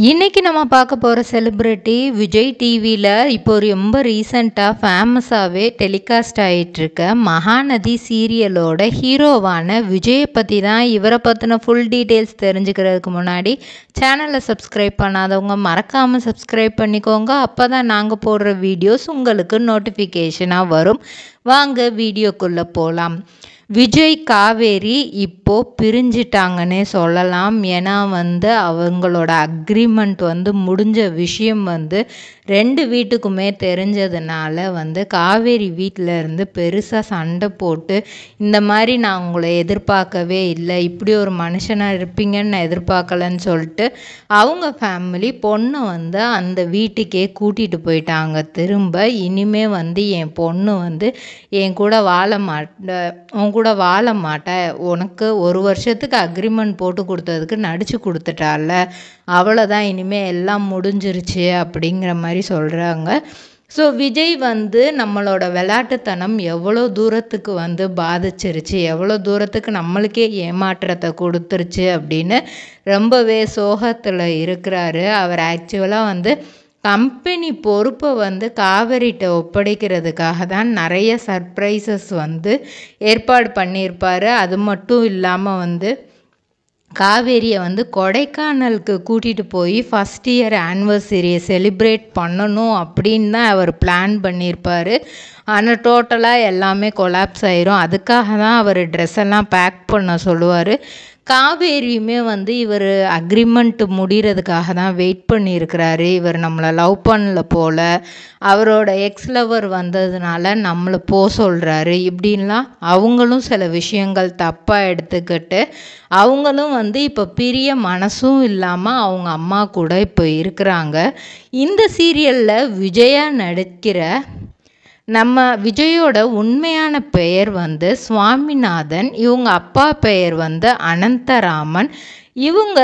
இன்னைக்கு நம்ம பார்க்க போகிற செலிப்ரிட்டி விஜய் டிவியில் இப்போ ரொம்ப ரீசண்டாக ஃபேமஸாகவே டெலிகாஸ்ட் ஆகிட்டுருக்க மகாநதி சீரியலோட ஹீரோவான விஜயை பற்றி தான். இவரை பற்றின ஃபுல் டீட்டெயில்ஸ் தெரிஞ்சுக்கிறதுக்கு முன்னாடி சேனலை சப்ஸ்கிரைப் பண்ணாதவங்க மறக்காமல் சப்ஸ்கிரைப் பண்ணிக்கோங்க. அப்போ தான் நாங்கள் போடுற வீடியோஸ் உங்களுக்கு நோட்டிஃபிகேஷனாக வரும். வாங்க வீடியோக்குள்ளே போகலாம். விஜய் காவேரி இப்போது பிரிஞ்சிட்டாங்கன்னே சொல்லலாம். ஏன்னா அவங்களோட அக்ரிமெண்ட் முடிஞ்ச விஷயம் ரெண்டு வீட்டுக்குமே தெரிஞ்சதுனால காவேரி வீட்டில் இருந்து பெருசாக சண்டை போட்டு இந்த மாதிரி நான் உங்களை எதிர்பார்க்கவே இல்லை, இப்படி ஒரு மனுஷனாக இருப்பீங்கன்னு நான் எதிர்பார்க்கலன்னு சொல்லிட்டு அவங்க ஃபேமிலி பொண்ணை அந்த வீட்டுக்கே கூட்டிகிட்டு போயிட்டாங்க. திரும்ப இனிமே என் பொண்ணு என் கூட வாழ மாட்டேன், உனக்கு 1 வருஷத்துக்கு அக்ரிமெண்ட் போட்டு கொடுத்ததுக்கு நடிச்சு கொடுத்துட்டால, அவ்வளோதான், இனிமேல் எல்லாம் முடிஞ்சிருச்சு அப்படிங்கிற மாதிரி சொல்கிறாங்க. ஸோ விஜய் நம்மளோட விளையாட்டுத்தனம் எவ்வளோ தூரத்துக்கு பாதிச்சிருச்சு, எவ்வளோ தூரத்துக்கு நம்மளுக்கே ஏமாற்றத்தை கொடுத்துருச்சு அப்படின்னு ரொம்பவே சோகத்தில் இருக்கிறாரு. அவர் ஆக்சுவலாக கம்பெனி பொறுப்பை காவேரிட்ட ஒப்படைக்கிறதுக்காக தான் நிறைய சர்ப்ரைசஸ் ஏற்பாடு பண்ணியிருப்பார். அது மட்டும் இல்லாமல் காவேரியை கொடைக்கானலுக்கு கூட்டிகிட்டு போய் ஃபஸ்ட் இயர் ஆனிவர்சரியை செலிப்ரேட் பண்ணணும் அப்படின்னு தான் அவர் பிளான் பண்ணியிருப்பார். ஆனால் டோட்டலாக எல்லாமே கொலாப்ஸ் ஆயிரும். அதுக்காக தான் அவர் ட்ரெஸ் எல்லாம் பேக் பண்ண சொல்லுவார். காவேரியுமே இவர் அக்ரிமெண்ட் முடிகிறதுக்காக தான் வெயிட் பண்ணியிருக்கிறாரு. இவர் நம்மளை லவ் பண்ணல போல், அவரோட எக்ஸ் லவர் வந்ததுனால நம்மளை சொல்கிறாரு இப்படின்லாம் அவங்களும் சில விஷயங்கள் தப்பாக எடுத்துக்கிட்டு அவங்களும் இப்போ பிரிய மனசும் இல்லாமல் அவங்க அம்மா கூட இப்போ இருக்கிறாங்க. இந்த சீரியலில் விஜயா நடிக்கிற நம்ம விஜயோட உண்மையான பெயர் சுவாமிநாதன், இவங்க அப்பா பெயர் அனந்தராமன். இவங்க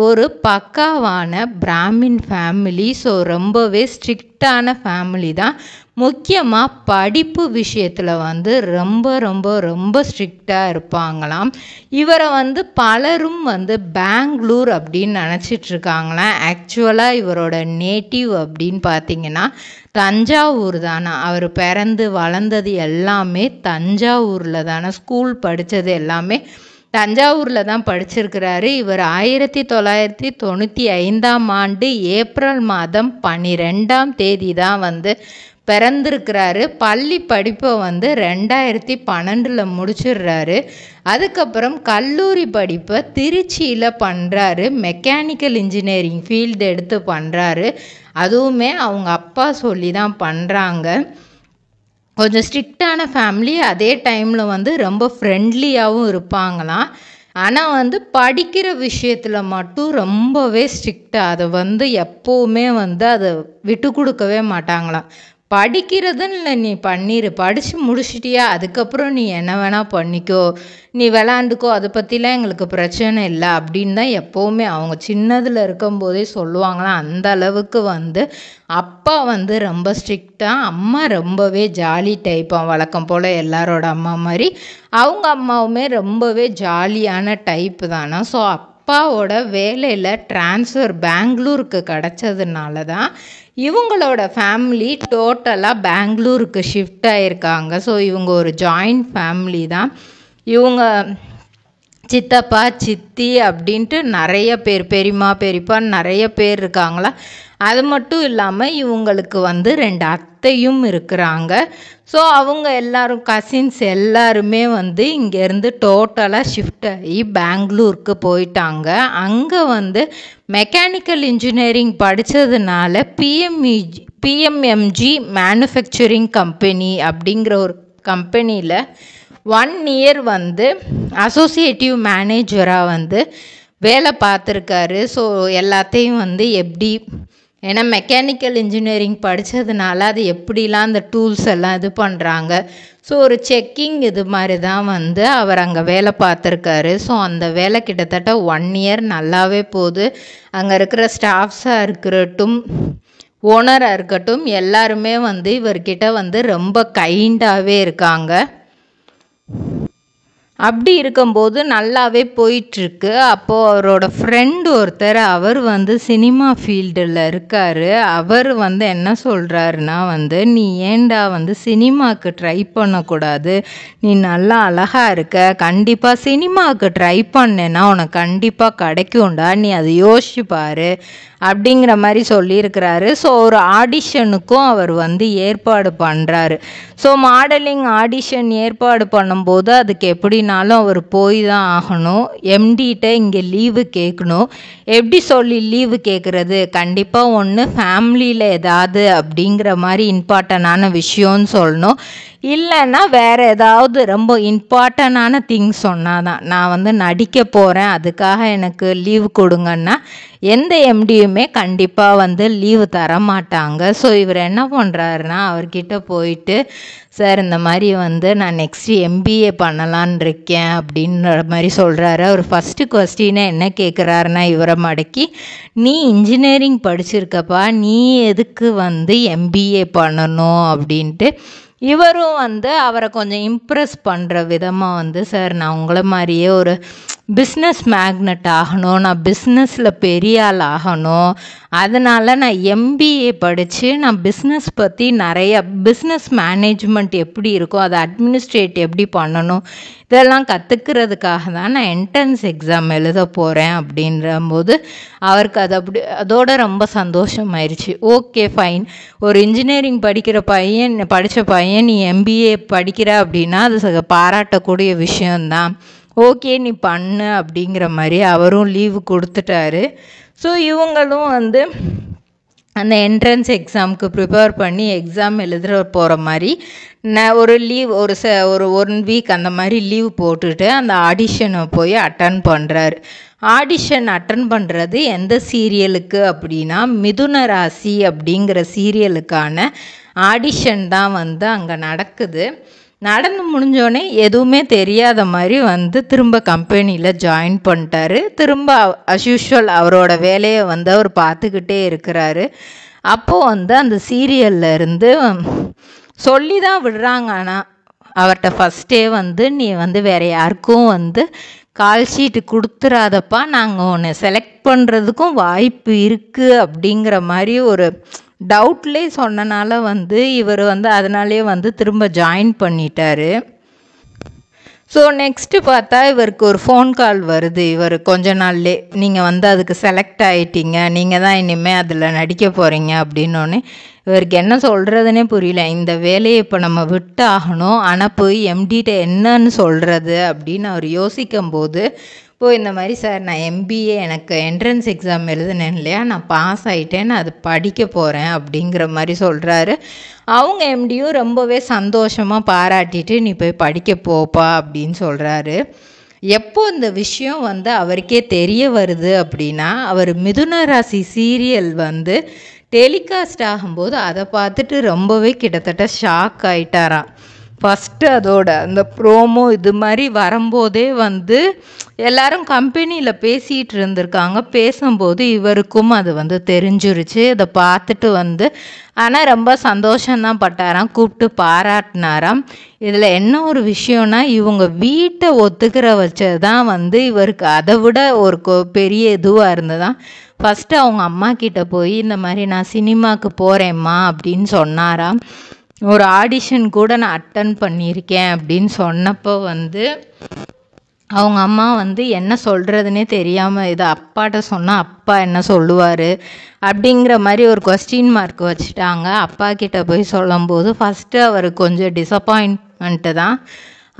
ஒரு பக்காவான பிராமின் ஃபேமிலி. ஸோ ரொம்பவே ஸ்ட்ரிக்டான ஃபேமிலி தான். முக்கியமாக படிப்பு விஷயத்தில் ரொம்ப ரொம்ப ரொம்ப ஸ்ட்ரிக்டாக இருப்பாங்களாம். இவரை பலரும் பெங்களூர் அப்படின்னு நினச்சிட்ருக்காங்களாம். ஆக்சுவலாக இவரோட நேட்டிவ் அப்படின்னு பார்த்திங்கன்னா தஞ்சாவூர் தானே. அவர் பிறந்து வளர்ந்தது எல்லாமே தஞ்சாவூரில் தானே. ஸ்கூல் படித்தது எல்லாமே தஞ்சாவூரில் தான் படிச்சிருக்கிறாரு. இவர் 1995 ஏப்ரல் மாதம் 12 தான் பிறந்திருக்கிறாரு. பள்ளி படிப்பை 2012 முடிச்சிடுறாரு. அதுக்கப்புறம் கல்லூரி படிப்பை திருச்சியில் பண்ணுறாரு. மெக்கானிக்கல் இன்ஜினியரிங் ஃபீல்டு எடுத்து பண்ணுறாரு. அதுவுமே அவங்க அப்பா சொல்லி தான் பண்ணுறாங்க. கொஞ்சம் ஸ்ட்ரிக்டான ஃபேமிலி, அதே டைமில் ரொம்ப ஃப்ரெண்ட்லியாகவும் இருப்பாங்களாம். ஆனால் படிக்கிற விஷயத்தில் மட்டும் ரொம்பவே ஸ்ட்ரிக்டாக அதை எப்போவுமே அதை விட்டு கொடுக்கவே மாட்டாங்களாம். படிக்கிறதுன்னு இல்லை, நீ பண்ணிடு, படித்து முடிச்சிட்டியா அதுக்கப்புறம் நீ என்ன வேணால் பண்ணிக்கோ, நீ விளாண்டுக்கோ, அதை பற்றிலாம் எங்களுக்கு பிரச்சனை இல்லை அப்படின்னு தான் எப்போவுமே அவங்க சின்னதில் இருக்கும்போதே சொல்லுவாங்களாம். அந்த அளவுக்கு அப்பா ரொம்ப ஸ்ட்ரிக்டாக, அம்மா ரொம்பவே ஜாலி டைப்பாக, வழக்கம் போல் எல்லாரோட அம்மா மாதிரி அவங்க அம்மாவுமே ரொம்பவே ஜாலியான டைப்பு தானே. ஸோ அப்பாவோட வேலையில் ட்ரான்ஸ்ஃபர் பெங்களூருக்கு கிடச்சதுனால தான் இவங்களோட ஃபேமிலி டோட்டலாக பெங்களூருக்கு ஷிஃப்ட் ஆகியிருக்காங்க. ஸோ இவங்க ஒரு ஜாயிண்ட் ஃபேமிலி தான். இவங்க சித்தப்பா சித்தி அப்படின்ட்டு நிறைய பேர், பெரியம்மா பெரியப்பா நிறைய பேர் இருக்காங்களா. அது மட்டும் இல்லாமல் இவங்களுக்கு 2 அத்தையும் இருக்கிறாங்க. ஸோ அவங்க எல்லாரும் கசின்ஸ் எல்லாருமே இங்கேருந்து டோட்டலாக ஷிஃப்ட் ஆகி பெங்களூருக்கு போயிட்டாங்க. அங்கே மெக்கானிக்கல் இன்ஜினியரிங் படித்ததுனால பிஎம்எம்ஜி மேனுஃபேக்சரிங் கம்பெனி அப்படிங்கிற ஒரு கம்பெனியில் 1 இயர் அசோசியேட்டிவ் மேனேஜராக வேலை பார்த்துருக்காரு. ஸோ எல்லாத்தையும் எப்படி, ஏன்னா மெக்கானிக்கல் இன்ஜினியரிங் படித்ததுனால அது எப்படிலாம் அந்த டூல்ஸ் எல்லாம் இது பண்ணுறாங்க. ஸோ ஒரு செக்கிங் இது மாதிரி தான் அவர் அங்கே வேலை பார்த்துருக்காரு. ஸோ அந்த வேலை கிட்டத்தட்ட 1 இயர் நல்லாவே போகுது. அங்கே இருக்கிற ஸ்டாஃப்ஸாக இருக்கட்டும், ஓனராக இருக்கட்டும், எல்லாருமே இவர்கிட்ட ரொம்ப கைண்டாகவே இருக்காங்க. அப்படி இருக்கும்போது நல்லாவே போயிட்டுருக்கு. அப்போது அவரோட ஃப்ரெண்டு ஒருத்தர் அவர் வந்து சினிமா ஃபீல்டில் இருக்கார். அவர் வந்து என்ன சொல்கிறாருன்னா வந்து, நீ ஏன்டா வந்து சினிமாவுக்கு ட்ரை பண்ணக்கூடாது, நீ நல்லா அழகாக இருக்க, கண்டிப்பாக சினிமாவுக்கு ட்ரை பண்ணேன்னா உனக்கு கண்டிப்பாக கிடைக்கும்டா, நீ அதை யோசிச்சு பாரு அப்படிங்கிற மாதிரி சொல்லியிருக்கிறாரு. ஸோ ஒரு ஆடிஷனுக்கும் அவர் வந்து ஏற்பாடு பண்ணுறாரு. ஸோ மாடலிங் ஆடிஷன் ஏற்பாடு பண்ணும்போது அதுக்கு எப்படினாலும் அவர் போய் தான் ஆகணும். எம்டிகிட்ட இங்கே லீவு கேட்கணும். எப்படி சொல்லி லீவு கேட்குறது, கண்டிப்பாக ஒன்று ஃபேமிலியில் ஏதாவது அப்படிங்கிற மாதிரி இம்பார்ட்டண்டான விஷயம்னு சொல்லணும், இல்லைன்னா வேறு ஏதாவது ரொம்ப இம்பார்ட்டண்டான திங்ஸ் சொன்னால் தான். நான் வந்து நடிக்க போகிறேன் அதுக்காக எனக்கு லீவு கொடுங்கன்னா எந்த எம்டியுமே கண்டிப்பாக வந்து லீவு தர மாட்டாங்க. ஸோ இவர் என்ன பண்ணுறாருன்னா அவர்கிட்ட போயிட்டு, சார் இந்த மாதிரி வந்து நான் நெக்ஸ்ட்டு எம்பிஏ பண்ணலான் இருக்கேன் அப்படின்ற மாதிரி சொல்கிறாரு. அவர் ஃபஸ்ட்டு கொஸ்டினை என்ன கேட்குறாருன்னா இவரை மடக்கி, நீ இன்ஜினியரிங் படிச்சிருக்கப்பா, நீ எதுக்கு வந்து எம்பிஏ பண்ணணும் அப்படின்ட்டு. இவரும் வந்து அவரை கொஞ்சம் இம்ப்ரெஸ் பண்ணுற விதமாக வந்து, சார் நான் உங்களை மாதிரியே ஒரு பிஸ்னஸ் மேக்னெட் ஆகணும், நான் பிஸ்னஸில் பெரிய ஆள் ஆகணும், அதனால் நான் எம்பிஏ படித்து நான் பிஸ்னஸ் பற்றி நிறைய பிஸ்னஸ் மேனேஜ்மெண்ட் எப்படி இருக்கும், அதை அட்மினிஸ்ட்ரேட் எப்படி பண்ணணும், இதெல்லாம் கற்றுக்கிறதுக்காக தான் நான் என்ட்ரன்ஸ் எக்ஸாம் எழுத போகிறேன் அப்படின்றபோது அவருக்கு அது அதோட ரொம்ப சந்தோஷமாயிருச்சு. ஓகே ஃபைன், ஒரு இன்ஜினியரிங் படித்த பையன் நீ எம்பிஏ படிக்கிற அப்படின்னா அது பாராட்டக்கூடிய விஷயந்தான், ஓகே நீ பண்ணு அப்படிங்கிற மாதிரி அவரும் லீவு கொடுத்துட்டாரு. ஸோ இவங்களும் வந்து அந்த என்ட்ரன்ஸ் எக்ஸாமுக்கு ப்ரிப்பேர் பண்ணி எக்ஸாம் எழுதுகிற போகிற மாதிரி ஒரு லீவ் ஒரு 1 வீக் அந்த மாதிரி லீவ் போட்டுட்டு அந்த ஆடிஷனை போய் அட்டன் பண்ணுறாரு. ஆடிஷன் அட்டன் பண்ணுறது எந்த சீரியலுக்கு அப்படின்னா மிதுன ராசி அப்படிங்கிற சீரியலுக்கான ஆடிஷன் தான் வந்து அங்கே நடக்குது. நடந்து முடிஞ்சோடனே எதுவுமே தெரியாத மாதிரி வந்து திரும்ப கம்பெனியில் ஜாயின் பண்ணிட்டாரு. திரும்ப அஸ்யூஷுவல் அவரோட வேலையை வந்து அவர் பார்த்துக்கிட்டே இருக்கிறாரு. அப்போது வந்து அந்த சீரியலில் இருந்து சொல்லி தான் விடுறாங்க. ஆனால் அவர்கிட்ட ஃபஸ்ட்டே வந்து நீ வந்து வேறு யாருக்கும் வந்து கால் ஷீட்டு கொடுத்துறாதப்பா, நாங்கள் உன்னை செலக்ட் பண்ணுறதுக்கும் வாய்ப்பு இருக்குது அப்படிங்கிற மாதிரி ஒரு டவுட்லேயே சொன்னனால வந்து இவர் வந்து அதனாலே வந்து திரும்ப ஜாயின் பண்ணிட்டாரு. ஸோ நெக்ஸ்ட்டு பார்த்தா இவருக்கு ஒரு ஃபோன் கால் வருது. இவர் கொஞ்ச நாள்லே நீங்கள் வந்து அதுக்கு செலக்ட் ஆகிட்டீங்க, நீங்கள் தான் இனிமேல் அதில் நடிக்க போகிறீங்க அப்படின்னோடனே இவருக்கு என்ன சொல்கிறதுனே புரியல. இந்த வேலையை இப்போ நம்ம விட்டு ஆகணும், ஆனால் போய் எம்டிகிட்ட என்னன்னு சொல்கிறது அப்படின்னு அவர் யோசிக்கும்போது, இப்போது இந்த மாதிரி சார் நான் எம்பிஏ எனக்கு என்ட்ரன்ஸ் எக்ஸாம் எழுதுனேன் இல்லையா, நான் பாஸ் ஆகிட்டேன், நான் அது படிக்க போகிறேன் அப்படிங்கிற மாதிரி சொல்கிறாரு. அவங்க எம்டியும் ரொம்பவே சந்தோஷமாக பாராட்டிட்டு நீ போய் படிக்க போப்பா அப்படின்னு சொல்கிறாரு. எப்போ இந்த விஷயம் வந்து அவருக்கே தெரிய வருது அப்படின்னா, அவர் மிதுன ராசி சீரியல் வந்து டெலிகாஸ்ட் ஆகும்போது அதை பார்த்துட்டு ரொம்பவே கிட்டத்தட்ட ஷாக் ஆகிட்டாராம். ஃபஸ்ட்டு அதோட அந்த ப்ரோமோ இது மாதிரி வரும்போதே வந்து எல்லோரும் கம்பெனியில் பேசிகிட்டு இருந்திருக்காங்க. பேசும்போது இவருக்கும் அது வந்து தெரிஞ்சிருச்சு. அதை பார்த்துட்டு வந்து ஆனால் ரொம்ப சந்தோஷந்தான் பட்டாராம், கூப்பிட்டு பாராட்டினாராம். இதில் என்ன ஒரு விஷயம்னா, இவங்க வீட்டை ஒத்துக்கிற வச்சது தான் வந்து இவருக்கு அதை விட ஒரு பெரிய இதுவாக இருந்ததான். ஃபஸ்ட்டு அவங்க அம்மா கிட்ட போய் இந்த மாதிரி நான் சினிமாவுக்கு போகிறேம்மா அப்படின்னு சொன்னாராம். ஒரு ஆடிஷன் கூட நான் அட்டன் பண்ணியிருக்கேன் அப்படின்னு சொன்னப்போ வந்து அவங்க அம்மா வந்து என்ன சொல்கிறதுனே தெரியாமல், இதை அப்பாட்ட சொன்னால் அப்பா என்ன சொல்லுவார் அப்படிங்கிற மாதிரி ஒரு கொஸ்டின் மார்க் வச்சுட்டாங்க. அப்பா கிட்ட போய் சொல்லும்போது ஃபஸ்ட்டு அவருக்கு கொஞ்சம் டிசப்பாயின்மெண்ட்டு தான்.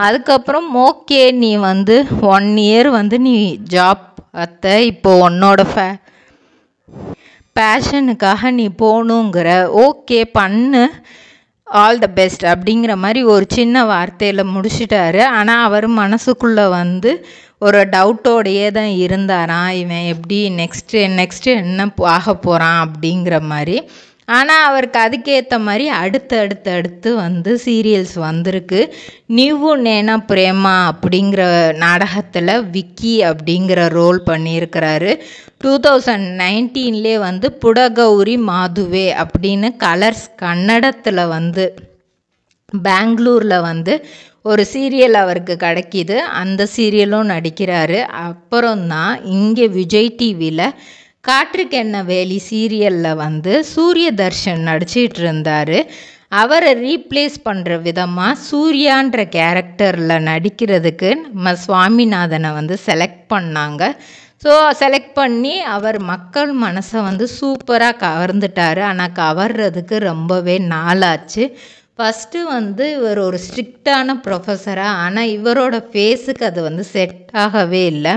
அதுக்கப்புறம் ஓகே நீ வந்து 1 இயர் வந்து நீ ஜாப் பார்த்த, இப்போது உன்னோட பேஷனுக்காக நீ போகணுங்கிற, ஓகே பண்ணு, ஆல் த பெஸ்ட் அப்படிங்கிற மாதிரி ஒரு சின்ன வார்த்தையில் முடிச்சிட்டாரு. ஆனால் அவர் மனசுக்குள்ளே வந்து ஒரு டவுட்டோடையே தான் இருந்தாராம், இவன் எப்படி நெக்ஸ்ட்டு என்ன ஆக போகிறான் அப்படிங்கிற மாதிரி. ஆனால் அவருக்கு அதுக்கேற்ற மாதிரி அடுத்து வந்து சீரியல்ஸ் வந்திருக்கு. நீவு நேனா பிரேமா அப்படிங்கிற நாடகத்தில் விக்கி அப்படிங்கிற ரோல் பண்ணியிருக்கிறாரு. 2019 வந்து புடகௌரி மாதுவே அப்படின்னு கலர்ஸ் கன்னடத்தில் வந்து பெங்களூரில் வந்து ஒரு சீரியல் அவருக்கு கிடைக்கிது, அந்த சீரியலும் நடிக்கிறாரு. அப்புறம்தான் இங்கே விஜய் டிவியில் காற்றுக்கு என்ன வேலி சீரியலில் வந்து சூரிய தர்ஷன் நடிச்சிட்டு இருந்தார். அவரை ரீப்ளேஸ் பண்ணுற விதமாக சூர்யான்ற கேரக்டரில் நடிக்கிறதுக்கு நம்ம சுவாமிநாதனை வந்து செலக்ட் பண்ணாங்க. ஸோ செலக்ட் பண்ணி அவர் மக்கள் மனசை வந்து சூப்பராக கவர்ந்துட்டார். ஆனால் கவர்றதுக்கு ரொம்பவே நாளாச்சு. ஃபஸ்ட்டு வந்து இவர் ஒரு ஸ்ட்ரிக்டான ப்ரொஃபஸராக, ஆனால் இவரோட ஃபேஸுக்கு அது வந்து செட் ஆகவே இல்லை.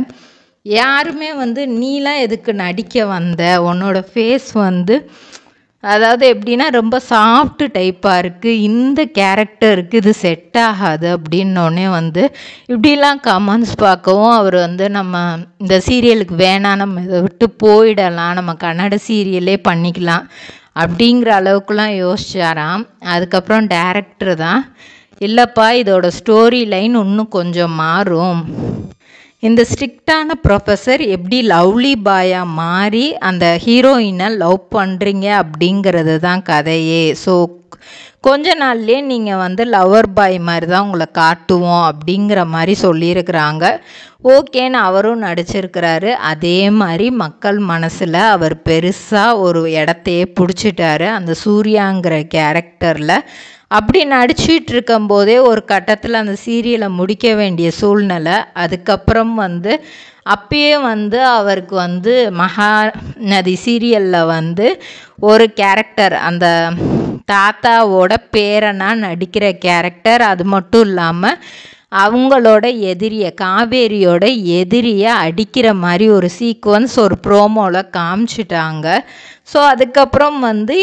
யாருமே வந்து நீலாம் எதுக்கு நடிக்க வந்த, உன்னோட ஃபேஸ் வந்து அதாவது எப்படின்னா ரொம்ப சாஃப்ட் டைப்பாக இருக்குது, இந்த கேரக்டருக்கு இது செட் ஆகாது அப்படின்னோடனே வந்து இப்படிலாம் கமெண்ட்ஸ் பார்க்கவும் அவர் வந்து நம்ம இந்த சீரியலுக்கு வேணாம், நம்ம இதை விட்டு போயிடலாம், நம்ம கன்னட சீரியலே பண்ணிக்கலாம் அப்படிங்கிற அளவுக்குலாம் யோசிச்சாராம். அதுக்கப்புறம் டைரக்டர் தான் இல்லைப்பா இதோட ஸ்டோரி லைன் இன்னும் கொஞ்சம் மாறும், இந்த ஸ்ட்ரிக்டான ப்ரொஃபஸர் எப்படி லவ்லி பாயாக மாறி அந்த ஹீரோயினை லவ் பண்ணுறீங்க அப்படிங்கிறது தான் கதையே. ஸோ கொஞ்ச நாள்லேயே நீங்கள் வந்து லவர் பாய் மாதிரி தான் உங்களை காட்டுவோம் அப்படிங்கிற மாதிரி சொல்லியிருக்கிறாங்க. ஓகேன்னு அவரும் நடிச்சிருக்கிறாரு. அதே மாதிரி மக்கள் மனசில் அவர் பெருசாக ஒரு இடத்தையே பிடிச்சிட்டாரு அந்த சூர்யாங்கிற கேரக்டரில். அப்படி நடிச்சிட்டு இருக்கும்போதே ஒரு கட்டத்தில் அந்த சீரியலை முடிக்க வேண்டிய சூழ்நிலை. அதுக்கப்புறம் வந்து அப்பயே வந்து அவருக்கு வந்து மகாநதி சீரியலில் வந்து ஒரு கேரக்டர், அந்த தாத்தாவோட பேரனாக நடிக்கிற கேரக்டர், அது மட்டும் இல்லாமல் அவங்களோட எதிரியை காவேரியோட எதிரியை அடிக்கிற மாதிரி ஒரு சீக்வன்ஸ் ஒரு ப்ரோமோவில் காமிச்சிட்டாங்க. ஸோ அதுக்கப்புறம் வந்து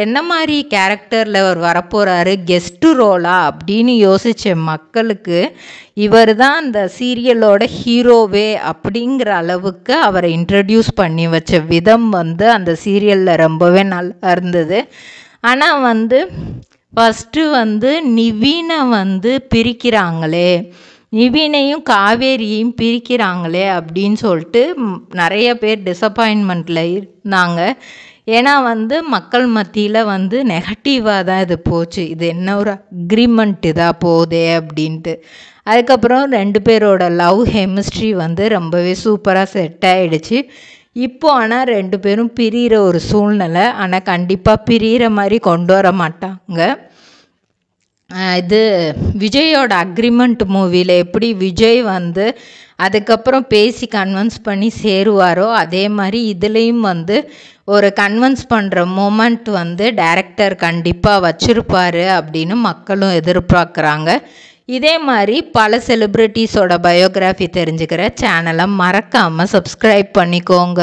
என்ன மாதிரி கேரக்டரில் அவர் வரப்போகிறாரு, கெஸ்ட்டு ரோலா அப்படின்னு யோசித்த மக்களுக்கு இவர் தான் அந்த சீரியலோட ஹீரோவே அப்படிங்கிற அளவுக்கு அவரை இன்ட்ரடியூஸ் பண்ணி வச்ச விதம் வந்து அந்த சீரியலில் ரொம்பவே நல்லா இருந்தது. ஆனால் வந்து ஃபஸ்ட்டு வந்து நிவினை வந்து பிரிக்கிறாங்களே, நிவினையும் காவேரியையும் பிரிக்கிறாங்களே அப்படின்னு சொல்லிட்டு நிறைய பேர் டிசப்பாயின்மெண்ட்டில் இருந்தாங்க. ஏன்னா வந்து மக்கள் மத்தியில் வந்து நெகட்டிவாக தான் இது போச்சு, இது என்ன ஒரு அக்ரிமெண்ட் இதாக போதே அப்படின்ட்டு. அதுக்கப்புறம் ரெண்டு பேரோட லவ் கெமிஸ்ட்ரி வந்து ரொம்பவே சூப்பராக செட் ஆகிடுச்சு. இப்போ ஆனால் ரெண்டு பேரும் பிரிகிற ஒரு சூழ்நிலை, ஆனால் கண்டிப்பாக பிரிகிற மாதிரி கொண்டு வர மாட்டாங்க. இது விஜயோட அக்ரிமெண்ட் மூவியில் எப்படி விஜய் வந்து அதுக்கப்புறம் பேசி கன்வின்ஸ் பண்ணி சேருவாரோ, அதே மாதிரி இதுலேயும் வந்து ஒரு கன்வின்ஸ் பண்ணுற மொமெண்ட் வந்து டைரக்டர் கண்டிப்பாக வச்சுருப்பார் அப்படின்னு மக்களும் எதிர்பார்க்குறாங்க. இதே மாதிரி பல செலிப்ரிட்டிஸோட பயோகிராஃபி தெரிஞ்சுக்கிற சேனலை மறக்காமல் சப்ஸ்கிரைப் பண்ணிக்கோங்க.